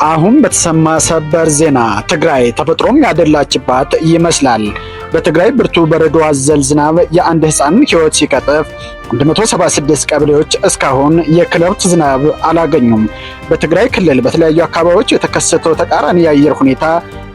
አሁን በተሰማ ሰበር ዜና ትግራይ ተፈጥሮም ያደላችባት ይመስላል። በትግራይ ብርቱ በረዶ አዘል ዝናብ የአንድ ሕፃን ሕይወት ሲቀጥፍ 176 ቀበሌዎች እስካሁን የክረምት ዝናብ አላገኙም። በትግራይ ክልል በተለያዩ አካባቢዎች የተከሰተው ተቃራኒ የአየር ሁኔታ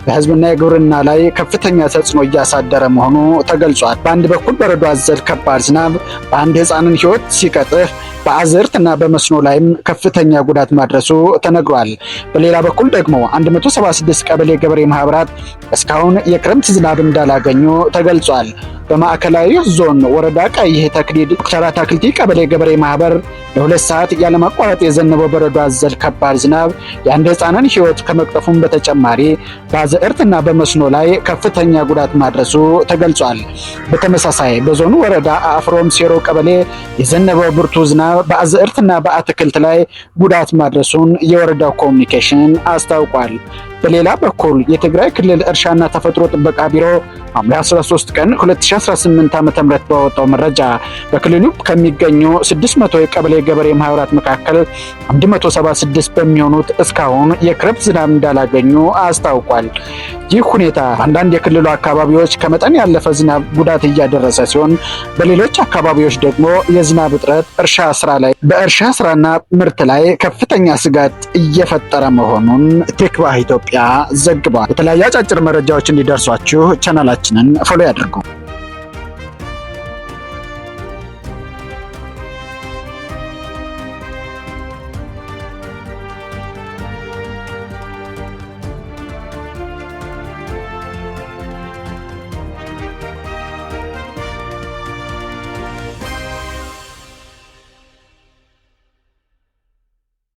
በህዝብና የግብርና ላይ ከፍተኛ ተጽዕኖ እያሳደረ መሆኑ ተገልጿል። በአንድ በኩል በረዶ አዘል ከባድ ዝናብ በአንድ ሕፃንን ሕይወት ሲቀጥፍ በአዝርዕትና በመስኖ ላይም ከፍተኛ ጉዳት ማድረሱ ተነግሯል። በሌላ በኩል ደግሞ 176 ቀበሌ ገበሬ ማህበራት እስካሁን የክረምት ዝናብ እንዳላገኙ ተገልጿል። በማዕከላዊ ዞን ወረዳ ቀይሕ ተክሊል ዶክተር አታክልቲ ቀበሌ ገበሬ ማህበር ለ2 ሰዓት ያለማቋረጥ የዘነበው በረዶ አዘል ከባድ ዝናብ የአንድ ሕፃንን ሕይወት ከመቅጠፉም በተጨማሪ በአዝርዕትና በመስኖ ላይ ከፍተኛ ጉዳት ማድረሱ ተገልጿል። በተመሳሳይ በዞኑ ወረዳ አፍሮም ሴሮ ቀበሌ የዘነበው ብርቱ ዝናብ በአዝርዕትና በአትክልት ላይ ጉዳት ማድረሱን የወረዳው ኮሚኒኬሽን አስታውቋል። በሌላ በኩል የትግራይ ክልል እርሻና ተፈጥሮ ጥበቃ ቢሮ ሐምሌ 13 ቀን 2018 ዓ.ም ባወጣው መረጃ በክልሉ ከሚገኙ 600 የቀበሌ ገበሬ ማህበራት መካከል 176 በሚሆኑት እስካሁን የክረምት ዝናብ እንዳላገኙ አስታውቋል። ይህ ሁኔታ አንዳንድ የክልሉ አካባቢዎች ከመጠን ያለፈ ዝናብ ጉዳት እያደረሰ ሲሆን፣ በሌሎች አካባቢዎች ደግሞ የዝናብ እጥረት በእርሻ ስራና ምርት ላይ ከፍተኛ ስጋት እየፈጠረ መሆኑን ቲክቫህ ኢትዮጵያ ዘግቧል። የተለያዩ አጫጭር መረጃዎች እንዲደርሷችሁ ቻናላችንን ፎሎ ያድርጉ።